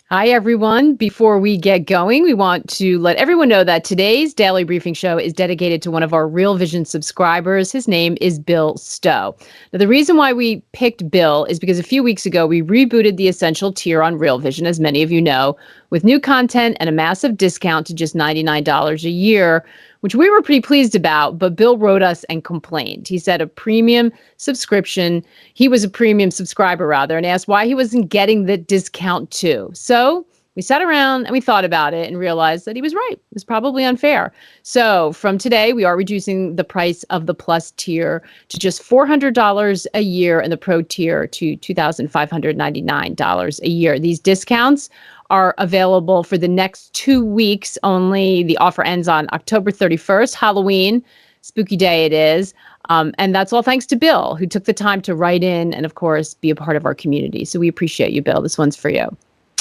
Hi, everyone. Before we get going, we want to let everyone know that today's daily briefing show is dedicated to one of our Real Vision subscribers. His name is Bill Stowe. Now, the reason why we picked Bill is because a few weeks ago, we rebooted the Essential tier on Real Vision, as many of you know, with new content and a massive discount to just $99 a year, which we were pretty pleased about. But Bill wrote us and complained. He said he was a premium subscriber rather, and asked why he wasn't getting the discount too. So we sat around and we thought about it and realized that he was right. It was probably unfair. So from today, we are reducing the price of the Plus tier to just $400 a year and the Pro tier to $2,599 a year. These discounts are available for the next 2 weeks only. The offer ends on October 31st, Halloween. Spooky day it is. And that's all thanks to Bill, who took the time to write in and, of course, be a part of our community. So we appreciate you, Bill. This one's for you.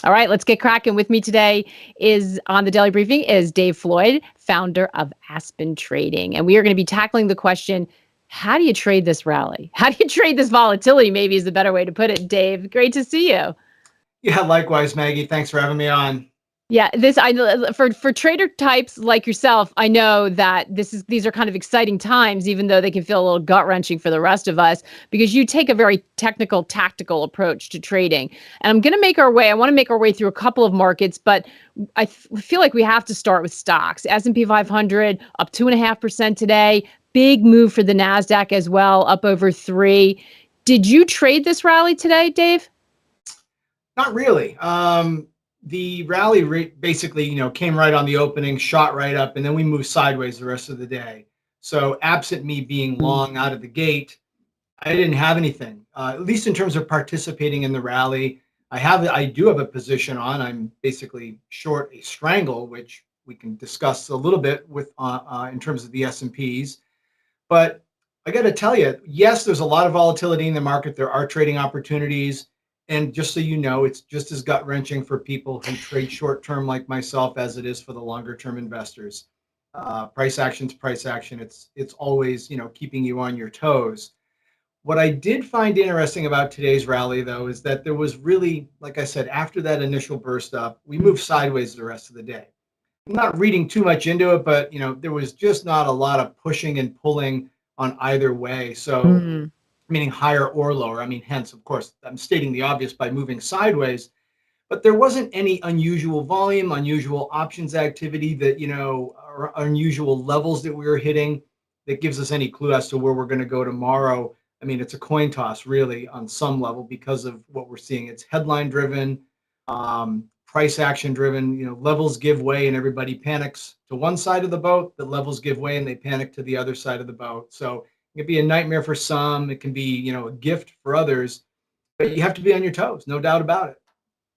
All right, let's get cracking. With me today is on the Daily Briefing is Dave Floyd, founder of Aspen Trading. And we are going to be tackling the question, how do you trade this rally? How do you trade this volatility? Maybe is the better way to put it. Dave, great to see you. Yeah, likewise, Maggie. Thanks for having me on. Yeah, for trader types like yourself, I know that these are kind of exciting times, even though they can feel a little gut wrenching for the rest of us, because you take a very technical, tactical approach to trading. And I want to make our way through a couple of markets, but feel like we have to start with stocks. S&P 500 up 2.5% today. Big move for the Nasdaq as well, up over 3. Did you trade this rally today, Dave? Not really. The rally basically, came right on the opening, shot right up, and then we moved sideways the rest of the day. So, absent me being long out of the gate, I didn't have anything. At least in terms of participating in the rally, I do have a position on. I'm basically short a strangle, which we can discuss a little bit with in terms of the S&Ps. But I got to tell you, yes, there's a lot of volatility in the market. There are trading opportunities. And just so you know, it's just as gut wrenching for people who trade short term like myself as it is for the longer term investors. Price action's price action. It's always, keeping you on your toes. What I did find interesting about today's rally, though, is that there was really, like I said, after that initial burst up, we moved sideways the rest of the day. I'm not reading too much into it, but there was just not a lot of pushing and pulling on either way. So, meaning higher or lower. I mean, hence, of course, I'm stating the obvious by moving sideways, but there wasn't any unusual volume, unusual options activity that, or unusual levels that we were hitting that gives us any clue as to where we're going to go tomorrow. I mean, it's a coin toss, really, on some level because of what we're seeing. It's headline driven, price action driven. Levels give way and everybody panics to one side of the boat. The levels give way and they panic to the other side of the boat. So it can be a nightmare for some. It can be, a gift for others. But you have to be on your toes, no doubt about it.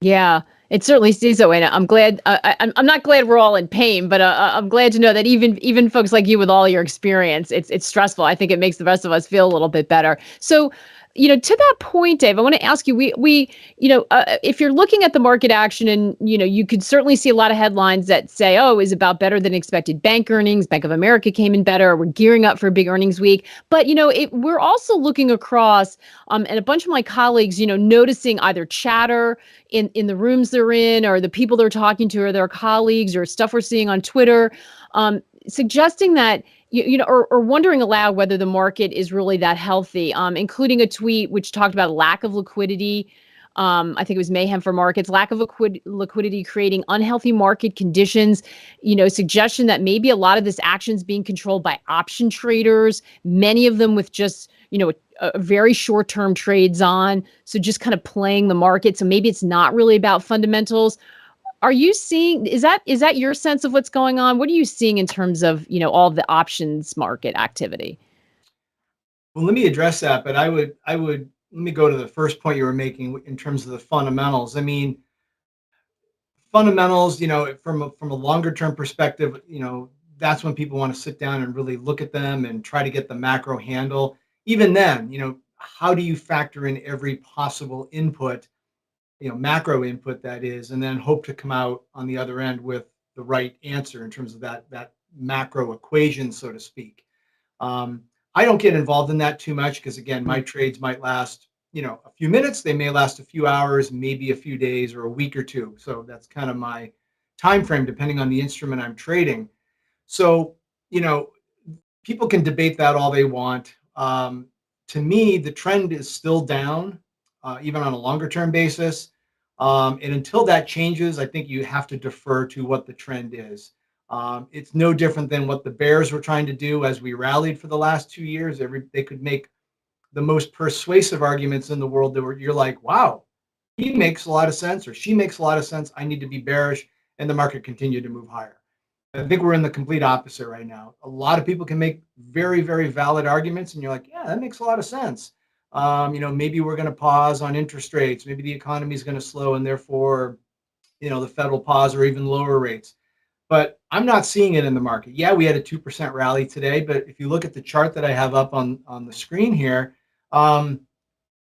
Yeah, it certainly seems that way. And I'm glad. I'm not glad we're all in pain, but I'm glad to know that even folks like you with all your experience, it's stressful. I think it makes the rest of us feel a little bit better. So, to that point, Dave, I want to ask you. If you're looking at the market action, and you could certainly see a lot of headlines that say, "Oh, is about better than expected bank earnings. Bank of America came in better. We're gearing up for a big earnings week." But we're also looking across, and a bunch of my colleagues, noticing either chatter in the rooms they're in, or the people they're talking to, or their colleagues, or stuff we're seeing on Twitter, suggesting that or wondering aloud whether the market is really that healthy, including a tweet which talked about lack of liquidity. I think it was Mayhem for Markets, lack of liquidity creating unhealthy market conditions, suggestion that maybe a lot of this action is being controlled by option traders, many of them with just, a very short-term trades on. So just kind of playing the market. So maybe it's not really about fundamentals. Are you seeing, is that your sense of what's going on? What are you seeing in terms of, all the options market activity? Well, let me address that, but let me go to the first point you were making in terms of the fundamentals. I mean, fundamentals, from a longer term perspective, that's when people want to sit down and really look at them and try to get the macro handle. Even then, how do you factor in every possible input, macro input that is, and then hope to come out on the other end with the right answer in terms of that macro equation, so to speak. I don't get involved in that too much because, again, my trades might last a few minutes. They may last a few hours, maybe a few days or a week or two. So that's kind of my time frame, depending on the instrument I'm trading. So, you know, people can debate that all they want. To me, the trend is still down, even on a longer term basis. And until that changes, I think you have to defer to what the trend is. It's no different than what the Bears were trying to do as we rallied for the last 2 years. They could make the most persuasive arguments in the world that you're like, wow, he makes a lot of sense or she makes a lot of sense. I need to be bearish, and the market continued to move higher. I think we're in the complete opposite right now. A lot of people can make very, very valid arguments, and you're like, yeah, that makes a lot of sense. Maybe we're going to pause on interest rates. Maybe the economy is going to slow, and therefore, the Fed will pause or even lower rates. But I'm not seeing it in the market. Yeah, we had a 2% rally today, but if you look at the chart that I have up on the screen here, um,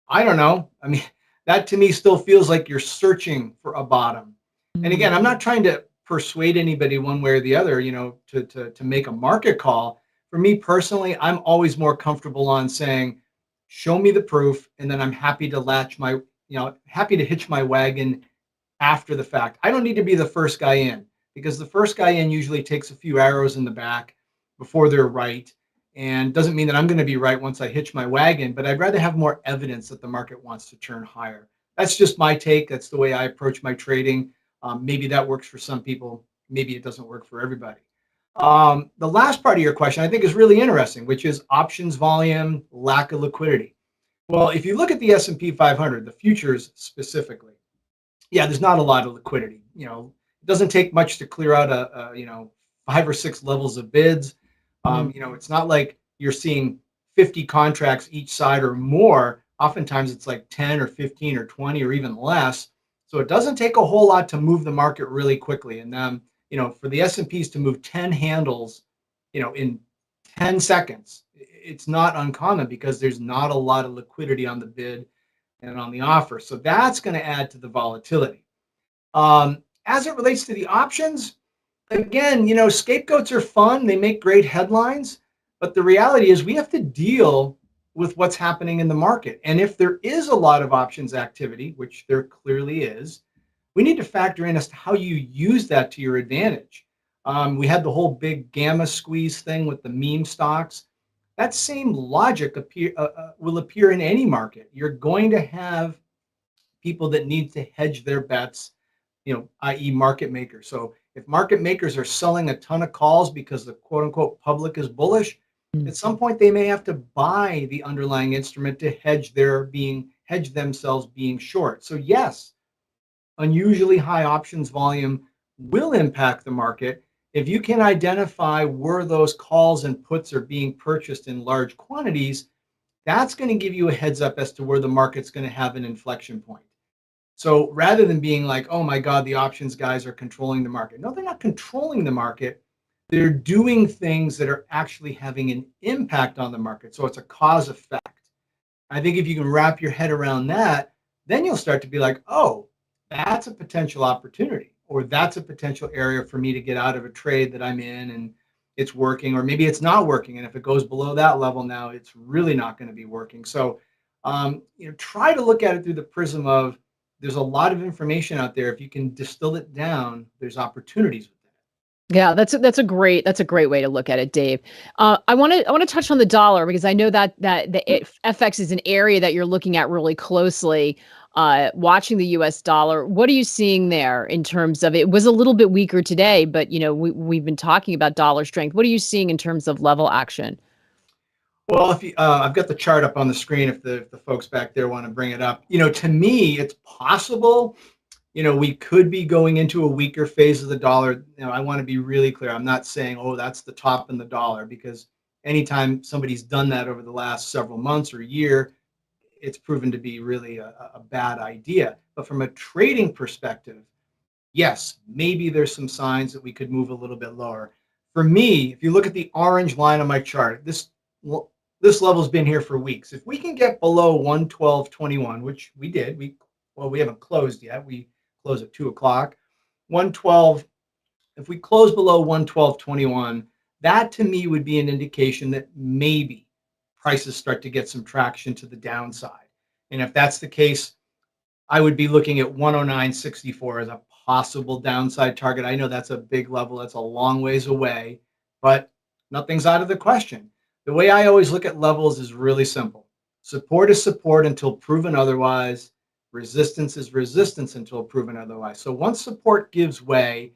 I don't know. I mean, that to me still feels like you're searching for a bottom. And again, I'm not trying to persuade anybody one way or the other, to make a market call. For me personally, I'm always more comfortable on saying, show me the proof, and then I'm happy to happy to hitch my wagon after the fact. I don't need to be the first guy in, because the first guy in usually takes a few arrows in the back before they're right. And doesn't mean that I'm going to be right once I hitch my wagon, but I'd rather have more evidence that the market wants to turn higher. That's just my take. That's the way I approach my trading. Maybe that works for some people. Maybe it doesn't work for everybody. The last part of your question I think is really interesting, which is options volume, lack of liquidity. Well, if you look at the S&P 500, the futures specifically, yeah, there's not a lot of liquidity. It doesn't take much to clear out a 5 or 6 levels of bids. It's not like you're seeing 50 contracts each side or more. Oftentimes it's like 10 or 15 or 20 or even less. So it doesn't take a whole lot to move the market really quickly. And for the S&Ps to move 10 handles, in 10 seconds, it's not uncommon because there's not a lot of liquidity on the bid and on the offer. So that's going to add to the volatility. As it relates to the options, again, scapegoats are fun. They make great headlines. But the reality is we have to deal with what's happening in the market. And if there is a lot of options activity, which there clearly is, we need to factor in as to how you use that to your advantage. We had the whole big gamma squeeze thing with the meme stocks. That same logic will appear in any market. You're going to have people that need to hedge their bets, i.e. market makers. So if market makers are selling a ton of calls because the quote unquote public is bullish, at some point they may have to buy the underlying instrument to hedge themselves being short. So yes, unusually high options volume will impact the market. If you can identify where those calls and puts are being purchased in large quantities, that's going to give you a heads up as to where the market's going to have an inflection point. So rather than being like, oh my God, the options guys are controlling the market. No, they're not controlling the market. They're doing things that are actually having an impact on the market. So it's a cause effect. I think if you can wrap your head around that, then you'll start to be like, oh, that's a potential opportunity, or that's a potential area for me to get out of a trade that I'm in and it's working, or maybe it's not working. And if it goes below that level now, it's really not going to be working. So, try to look at it through the prism of there's a lot of information out there. If you can distill it down, there's opportunities within Yeah, that's a great way to look at it, Dave. I want to touch on the dollar because I know that FX is an area that you're looking at really closely. Watching the U.S. dollar, what are you seeing there in terms of it was a little bit weaker today, but we've been talking about dollar strength. What are you seeing in terms of level action? Well, if you, I've got the chart up on the screen. If the folks back there want to bring it up, to me, it's possible. We could be going into a weaker phase of the dollar. I want to be really clear. I'm not saying, oh, that's the top in the dollar, because anytime somebody's done that over the last several months or year, it's proven to be really a bad idea. But from a trading perspective, yes, maybe there's some signs that we could move a little bit lower. For me, if you look at the orange line on my chart, this level's been here for weeks. If we can get below 112.21, which we did, we haven't closed yet. We close at 2 o'clock. 112. If we close below 112.21, that to me would be an indication that maybe prices start to get some traction to the downside. And if that's the case, I would be looking at 109.64 as a possible downside target. I know that's a big level. That's a long ways away, but nothing's out of the question. The way I always look at levels is really simple. Support is support until proven otherwise. Resistance is resistance until proven otherwise. So once support gives way,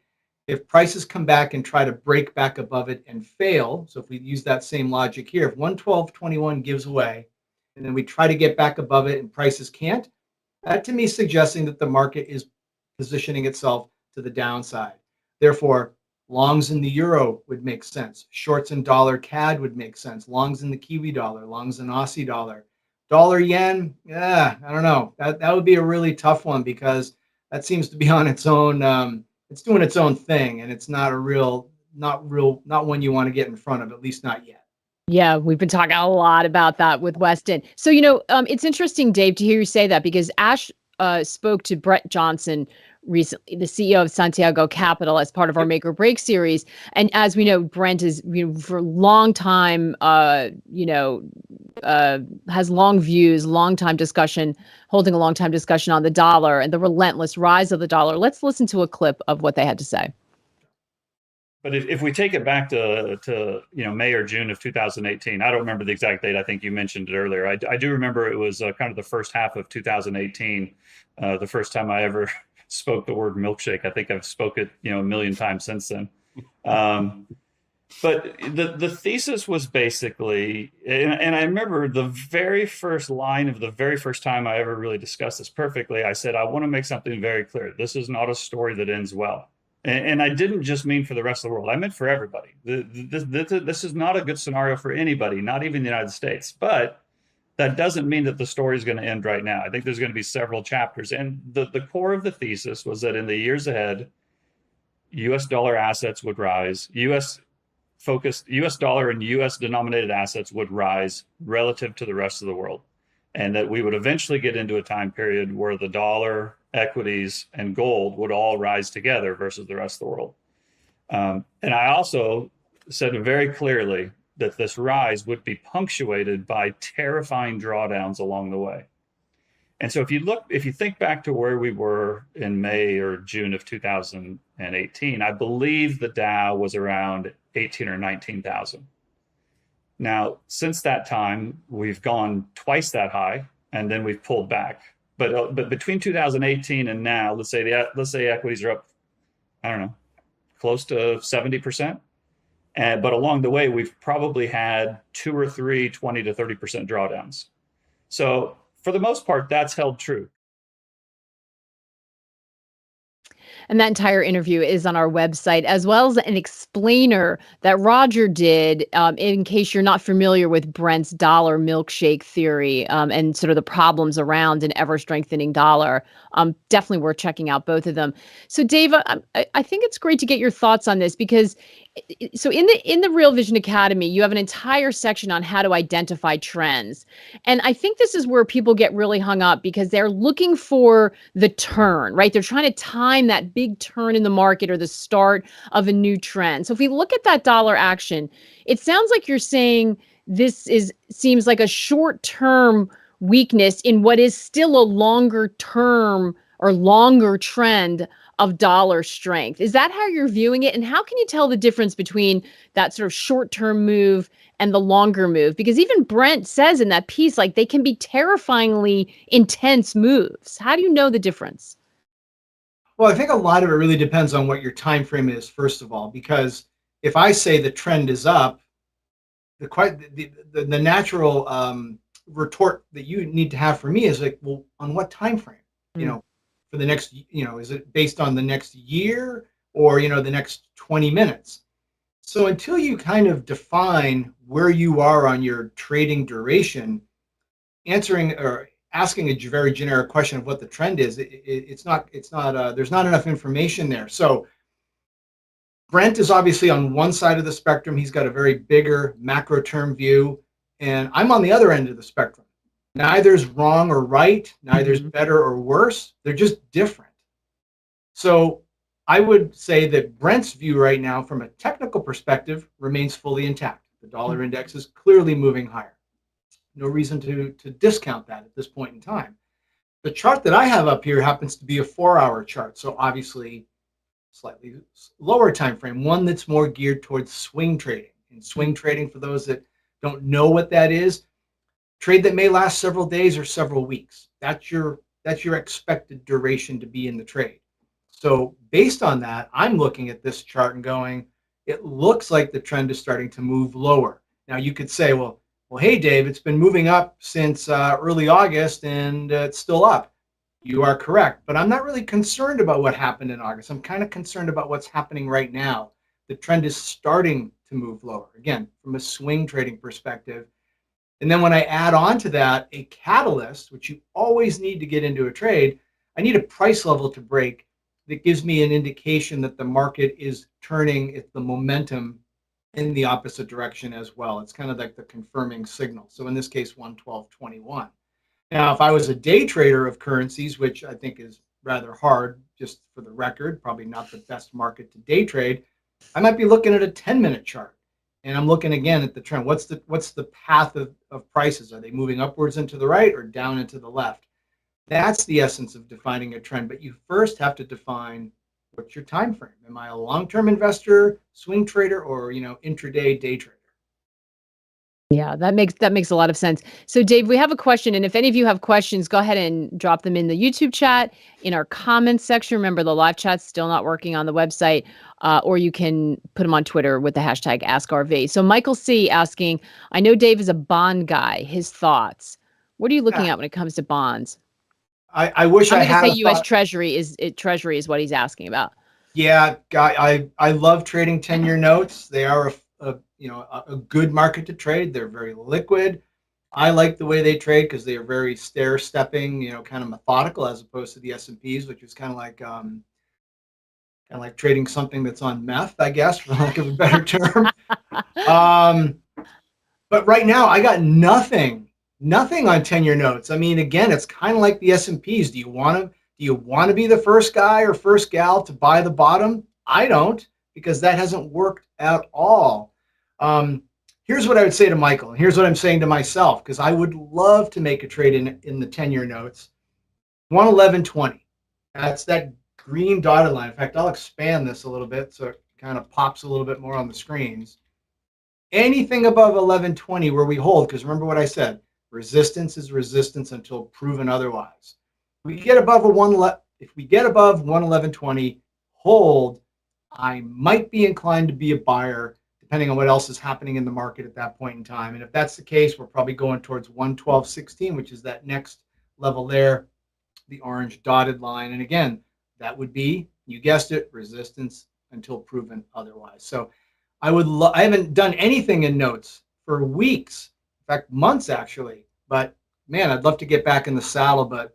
if prices come back and try to break back above it and fail, so if we use that same logic here, if 112.21 gives way and then we try to get back above it and prices can't, that to me is suggesting that the market is positioning itself to the downside. Therefore, longs in the euro would make sense. Shorts in dollar CAD would make sense. Longs in the Kiwi dollar, longs in Aussie dollar. Dollar yen, yeah, I don't know. That would be a really tough one because that seems to be on its own. It's doing its own thing, and it's not not one you want to get in front of, at least not yet. Yeah, we've been talking a lot about that with Weston. So, it's interesting, Dave, to hear you say that because Ash spoke to Brett Johnson recently, the CEO of Santiago Capital, as part of our Yep. Make or Break series. And as we know, Brent is, for a long time, has long views, long time discussion, holding a long time discussion on the dollar and the relentless rise of the dollar. Let's listen to a clip of what they had to say. But if we take it back to May or June of 2018, I don't remember the exact date. I think you mentioned it earlier. I do remember it was kind of the first half of 2018, the first time I ever spoke the word milkshake. I think I've spoke it a million times since then. But the thesis was basically, and I remember the very first line of the very first time I ever really discussed this perfectly. I said, I want to make something very clear. This is not a story that ends well. And I didn't just mean for the rest of the world. I meant for everybody. This is not a good scenario for anybody, not even the United States. But that doesn't mean that the story is going to end right now. I think there's going to be several chapters. And the core of the thesis was that in the years ahead, U.S. dollar assets would rise. U.S. dollar and U.S. denominated assets would rise relative to the rest of the world. And that we would eventually get into a time period where the dollar, equities, and gold would all rise together versus the rest of the world. And I also said very clearly that this rise would be punctuated by terrifying drawdowns along the way. And so if you think back to where we were in May or June of 2018, I believe the Dow was around 18 or 19,000. Now, since that time, we've gone twice that high, and then we've pulled back. But between 2018 and now, let's say equities are up, I don't know, close to 70%. But along the way, we've probably had 2 or 3 20 to 30% drawdowns. So for the most part, that's held true. And that entire interview is on our website, as well as an explainer that Roger did, in case you're not familiar with Brent's dollar milkshake theory, and sort of the problems around an ever strengthening dollar. Definitely worth checking out both of them. So, Dave, I think it's great to get your thoughts on this because so in the Real Vision Academy, you have an entire section on how to identify trends. And I think this is where people get really hung up because they're looking for the turn, right? They're trying to time that big turn in the market or the start of a new trend. So if we look at that dollar action, it sounds like you're saying seems like a short-term weakness in what is still a longer term or longer trend of dollar strength. Is that how you're viewing it? And how can you tell the difference between that sort of short-term move and the longer move? Because even Brent says in that piece, like they can be terrifyingly intense moves. How do you know the difference? Well, I think a lot of it really depends on what your time frame is, first of all, because if I say the trend is up, the natural retort that you need to have for me is like, well, on what time frame? You know, for the next, is it based on the next year or, the next 20 minutes? So until you kind of define where you are on your trading duration, answering or asking a very generic question of what the trend is, it's not there's not enough information there. So Brent is obviously on one side of the spectrum. He's got a very bigger macro term view, and I'm on the other end of the spectrum. Neither's wrong or right, neither's better or worse. They're just different. So I would say that Brent's view right now from a technical perspective remains fully intact. The dollar index is clearly moving higher. no reason to discount that at this point in time. The chart that I have up here happens to be a 4-hour chart, so obviously slightly lower time frame, one that's more geared towards swing trading. And swing trading, for those that don't know what that is, trade that may last several days or several weeks. That's your expected duration to be in the trade. So based on that, I'm looking at this chart and going, it looks like the trend is starting to move lower. Now you could say, well, hey, Dave, it's been moving up since early August and it's still up. You are correct, but I'm not really concerned about what happened in August. I'm kind of concerned about what's happening right now. The trend is starting to move lower, again, from a swing trading perspective. And then when I add on to that a catalyst, which you always need to get into a trade, I need a price level to break that gives me an indication that the market is turning the momentum in the opposite direction as well. It's kind of like the confirming signal. So in this case, 112.21. Now, if I was a day trader of currencies, which I think is rather hard, just for the record, probably not the best market to day trade, I might be looking at a 10-minute chart. And I'm looking again at the trend. What's the path of prices? Are they moving upwards and to the right or down and to the left? That's the essence of defining a trend. But you first have to define what's your time frame. Am I a long-term investor, swing trader, or intraday day trader? Yeah, that makes a lot of sense. So Dave, we have a question, and if any of you have questions, go ahead and drop them in the YouTube chat, in our comments section. Remember, the live chat's still not working on the website, or you can put them on Twitter with the hashtag AskRV. So Michael C asking, I know Dave is a bond guy. His thoughts. What are you looking at when it comes to bonds? I wish I had I'm going to say a U.S. thought. Treasury is what he's asking about. Yeah, I love trading 10-year notes. They are a good market to trade. They're very liquid. I like the way they trade because they are very stair-stepping, kind of methodical, as opposed to the S&Ps, which is kind of like trading something that's on meth, I guess, for lack of a better term. But right now, I got nothing on 10-year notes. I mean, again, it's kind of like the S&Ps. Do you want to be the first guy or first gal to buy the bottom? I don't, because that hasn't worked at all. Here's what I would say to Michael, and here's what I'm saying to myself, because I would love to make a trade in the 10-year notes. 111.20. That's that green dotted line. In fact, I'll expand this a little bit so it kind of pops a little bit more on the screens. Anything above 11.20 where we hold, because remember what I said, resistance is resistance until proven otherwise. If we get above 111.20, hold, I might be inclined to be a buyer, depending on what else is happening in the market at that point in time. And if that's the case, we're probably going towards 112.16, which is that next level there, the orange dotted line. And again, that would be, you guessed it, resistance until proven otherwise. So I haven't done anything in notes for weeks, in fact, months actually. But man, I'd love to get back in the saddle. But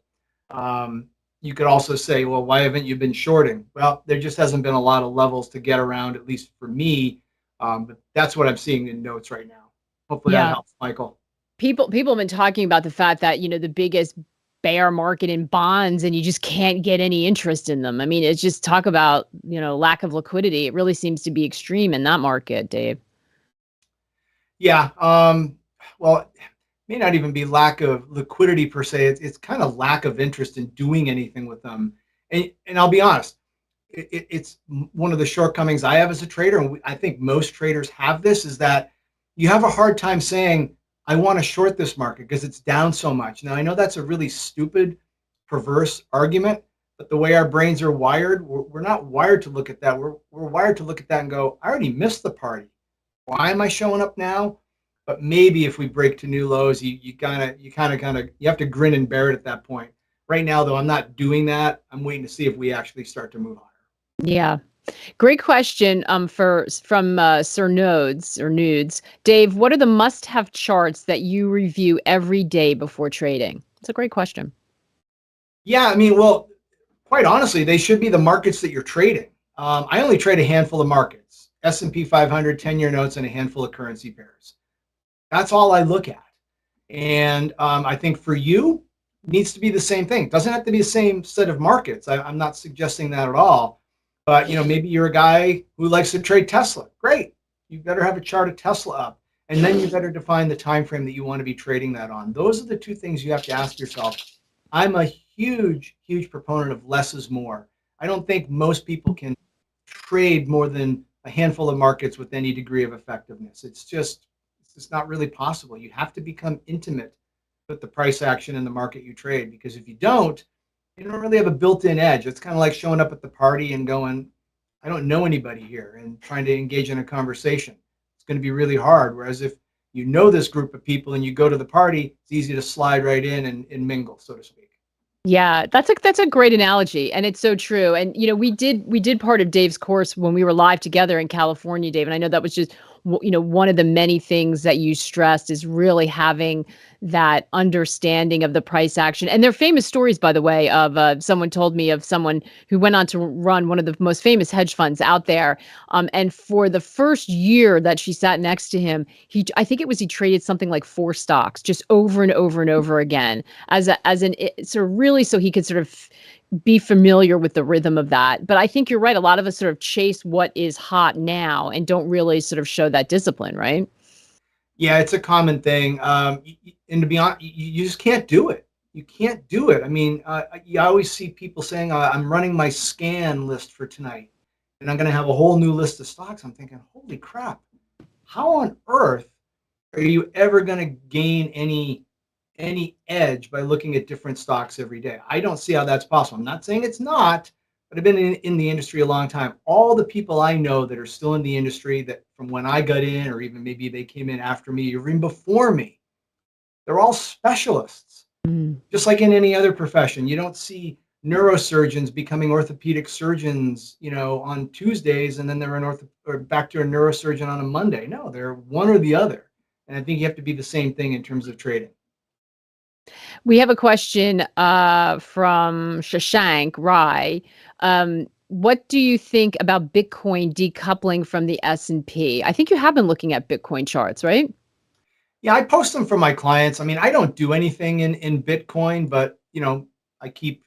you could also say, well, why haven't you been shorting? Well, there just hasn't been a lot of levels to get around, at least for me. But that's what I'm seeing in notes right now. Hopefully that helps, Michael. People have been talking about the fact that, the biggest bear market in bonds and you just can't get any interest in them. I mean, it's just talk about, lack of liquidity. It really seems to be extreme in that market, Dave. Yeah. Well, it may not even be lack of liquidity per se. It's kind of lack of interest in doing anything with them. And I'll be honest, it's one of the shortcomings I have as a trader. And I think most traders have this, is that you have a hard time saying, I want to short this market because it's down so much. Now, I know that's a really stupid, perverse argument, but the way our brains are wired, we're not wired to look at that. We're wired to look at that and go, I already missed the party. Why am I showing up now? But maybe if we break to new lows, you have to grin and bear it at that point. Right now, though, I'm not doing that. I'm waiting to see if we actually start to move higher. Yeah. Great question from Sir Nodes or Nudes. Dave, what are the must-have charts that you review every day before trading? It's a great question. Yeah, I mean, well, quite honestly, they should be the markets that you're trading. I only trade a handful of markets, S&P 500, 10-year notes, and a handful of currency pairs. That's all I look at. And I think for you, it needs to be the same thing. It doesn't have to be the same set of markets. I'm not suggesting that at all. But maybe you're a guy who likes to trade Tesla. Great. You better have a chart of Tesla up. And then you better define the time frame that you want to be trading that on. Those are the two things you have to ask yourself. I'm a huge, huge proponent of less is more. I don't think most people can trade more than a handful of markets with any degree of effectiveness. It's just not really possible. You have to become intimate with the price action in the market you trade, because if you don't really have a built-in edge. It's kind of like showing up at the party and going, I don't know anybody here, and trying to engage in a conversation. It's going to be really hard. Whereas if you know this group of people and you go to the party, it's easy to slide right in and mingle, so to speak. Yeah, that's a great analogy, and it's so true. And we did part of Dave's course when we were live together in California, Dave. And I know that was just one of the many things that you stressed is really having that understanding of the price action. And there are famous stories, by the way, of someone told me of someone who went on to run one of the most famous hedge funds out there. And for the first year that she sat next to him, I think it was he traded something like 4 stocks just over and over and over again sort of really so he could sort of be familiar with the rhythm of that. But I think you're right. A lot of us sort of chase what is hot now and don't really sort of show that discipline, right? Yeah, it's a common thing. And to be honest, you just can't do it. You can't do it. I mean, you always see people saying, I'm running my scan list for tonight, and I'm going to have a whole new list of stocks. I'm thinking, holy crap, how on earth are you ever going to gain any edge by looking at different stocks every day? I don't see how that's possible. I'm not saying it's not, but I've been in the industry a long time. All the people I know that are still in the industry, that from when I got in, or even maybe they came in after me or even before me, they're all specialists. Mm. Just like in any other profession, you don't see neurosurgeons becoming orthopedic surgeons, on Tuesdays, and then they're or back to a neurosurgeon on a Monday. No, they're one or the other. And I think you have to be the same thing in terms of trading. We have a question from Shashank Rai. What do you think about Bitcoin decoupling from the S&P? I think you have been looking at Bitcoin charts, right? Yeah, I post them for my clients. I mean, I don't do anything in Bitcoin, but I keep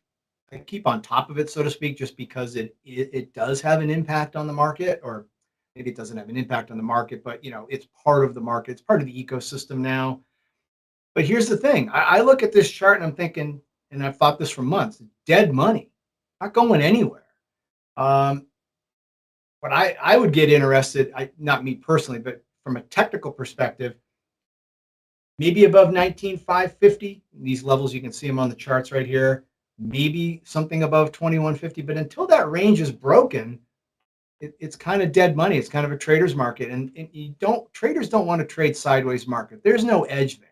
I keep on top of it, so to speak, just because it does have an impact on the market, or maybe it doesn't have an impact on the market, but it's part of the market. It's part of the ecosystem now. But here's the thing: I look at this chart and I'm thinking, and I've thought this for months, dead money, not going anywhere. Um, but I would get interested, not me personally, but from a technical perspective, maybe above 19,550. These levels, you can see them on the charts right here. Maybe something above 2150. But until that range is broken, it's kind of dead money. It's kind of a trader's market, and traders don't want to trade sideways market. There's no edge there.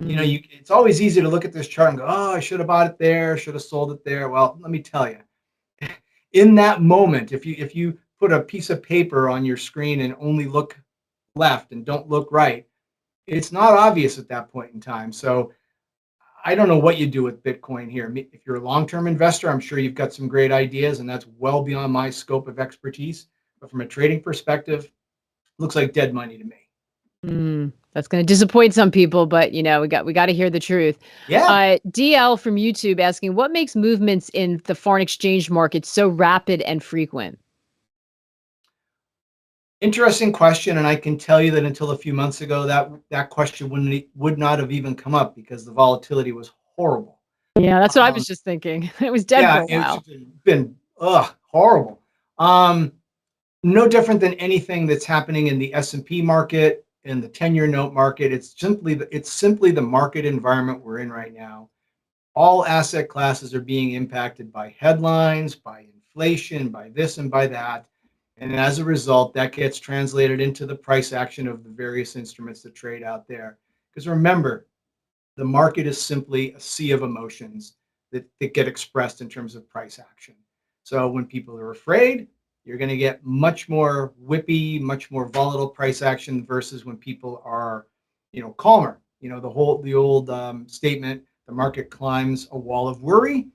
It's always easy to look at this chart and go, oh, I should have bought it there, should have sold it there. Well, let me tell you, in that moment, if you put a piece of paper on your screen and only look left and don't look right, it's not obvious at that point in time. So I don't know what you do with Bitcoin here. If you're a long-term investor, I'm sure you've got some great ideas, and that's well beyond my scope of expertise. But from a trading perspective, looks like dead money to me. That's going to disappoint some people, but we got to hear the truth. Yeah, DL from YouTube asking, what makes movements in the foreign exchange market so rapid and frequent? interesting question, and I can tell you that until a few months ago, that question would not have even come up because the volatility was horrible. Yeah, that's what I was Um, just thinking. It was dead for yeah, a it's while. been horrible. No different than anything that's happening in the S&P market, in the 10-year note market. It's simply the market environment we're in right now. All asset classes are being impacted by headlines, by inflation, by this and by that. And as a result, that gets translated into the price action of the various instruments that trade out there. Because remember, the market is simply a sea of emotions that get expressed in terms of price action. So when people are afraid, you're going to get much more whippy, much more volatile price action versus when people are, calmer. The old statement: the market climbs a wall of worry,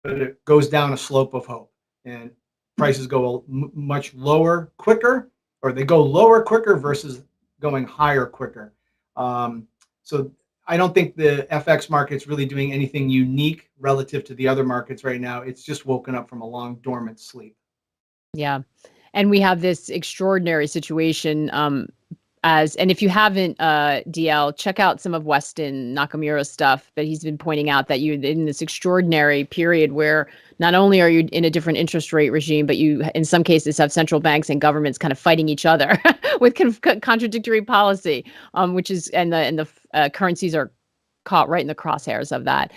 but it goes down a slope of hope. And prices go much lower quicker, or they go lower quicker versus going higher quicker. So I don't think the FX market's really doing anything unique relative to the other markets right now. It's just woken up from a long dormant sleep. Yeah. And we have this extraordinary situation And if you haven't, DL, check out some of Weston Nakamura's stuff that he's been pointing out, that you in this extraordinary period where not only are you in a different interest rate regime, but you in some cases have central banks and governments kind of fighting each other with contradictory policy, which is and the currencies are caught right in the crosshairs of that.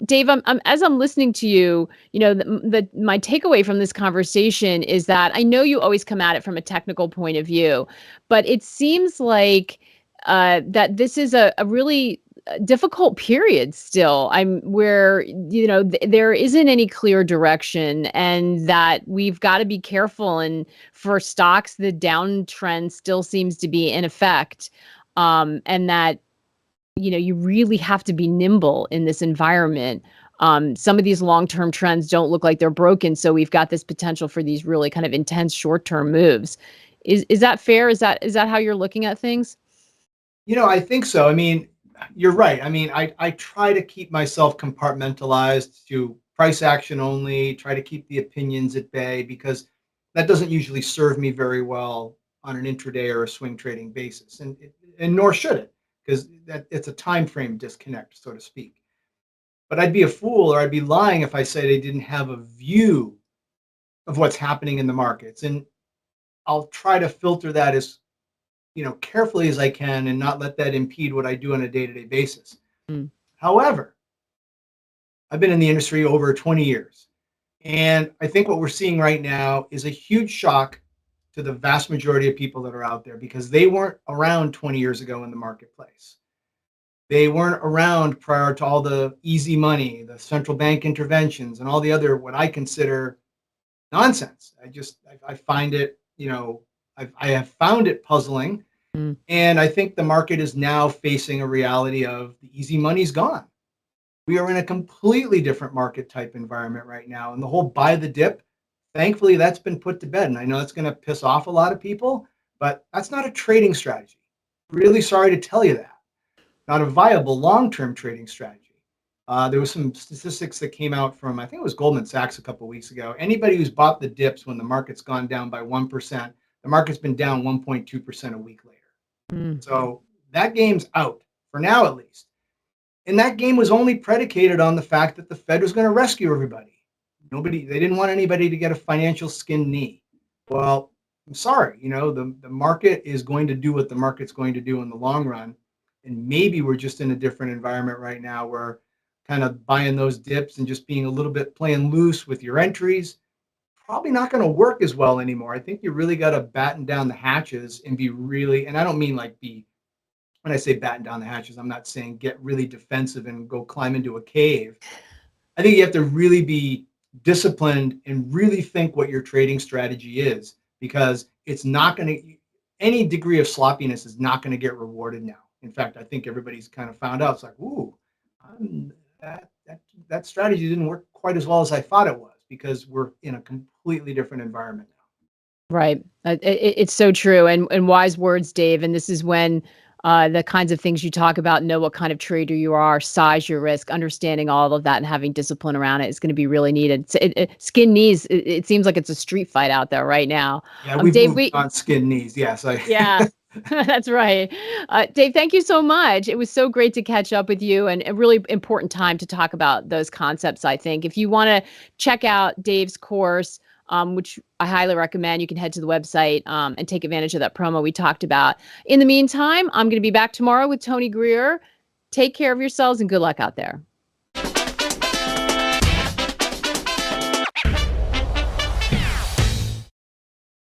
Dave, as I'm listening to you, my takeaway from this conversation is that I know you always come at it from a technical point of view, but it seems like that this is a really difficult period still. Where there isn't any clear direction, and that we've got to be careful. And for stocks, the downtrend still seems to be in effect, and that you really have to be nimble in this environment. Some of these long-term trends don't look like they're broken, so we've got this potential for these really kind of intense short-term moves. Is that fair? Is that how you're looking at things? I think so. I mean, you're right. I mean, I try to keep myself compartmentalized to price action only, try to keep the opinions at bay, because that doesn't usually serve me very well on an intraday or a swing trading basis, and nor should it, because it's a time frame disconnect, so to speak. But I'd be a fool, or I'd be lying if I said I didn't have a view of what's happening in the markets, and I'll try to filter that as carefully as I can, and not let that impede what I do on a day-to-day basis. Mm. However, I've been in the industry over 20 years, and I think what we're seeing right now is a huge shock to the vast majority of people that are out there, because they weren't around 20 years ago in the marketplace. They weren't around prior to all the easy money, the central bank interventions, and all the other what I consider nonsense. I find it, I have found it puzzling. Mm. And I think the market is now facing a reality of the easy money's gone. We are in a completely different market type environment right now. And the whole buy the dip, thankfully, that's been put to bed. And I know it's going to piss off a lot of people, but that's not a trading strategy. Really sorry to tell you that. Not a viable long-term trading strategy. There was some statistics that came out from, I think it was Goldman Sachs a couple of weeks ago. Anybody who's bought the dips when the market's gone down by 1%, the market's been down 1.2% a week later. Mm. So that game's out, for now at least. And that game was only predicated on the fact that the Fed was going to rescue everybody. They didn't want anybody to get a financial skin knee. Well, I'm sorry, the market is going to do what the market's going to do in the long run. And maybe we're just in a different environment right now, where kind of buying those dips and just being a little bit playing loose with your entries, probably not going to work as well anymore. I think you really got to batten down the hatches and be really, and I don't mean when I say batten down the hatches, I'm not saying get really defensive and go climb into a cave. I think you have to really be disciplined and really think what your trading strategy is, because it's not going to, any degree of sloppiness is not going to get rewarded now. In fact, I think everybody's kind of found out, it's like, ooh, that strategy didn't work quite as well as I thought it was, because we're in a completely different environment now. Right. It's so true. And wise words, Dave. And this is when the kinds of things you talk about, know what kind of trader you are, size your risk, understanding all of that, and having discipline around it is going to be really needed. Skin knees, it seems like it's a street fight out there right now. Yeah, we've Dave, moved on skin knees. Yes. Yeah. That's right. Dave, thank you so much. It was so great to catch up with you, and a really important time to talk about those concepts, I think. If you want to check out Dave's course, which I highly recommend, you can head to the website and take advantage of that promo we talked about. In the meantime, I'm going to be back tomorrow with Tony Greer. Take care of yourselves and good luck out there.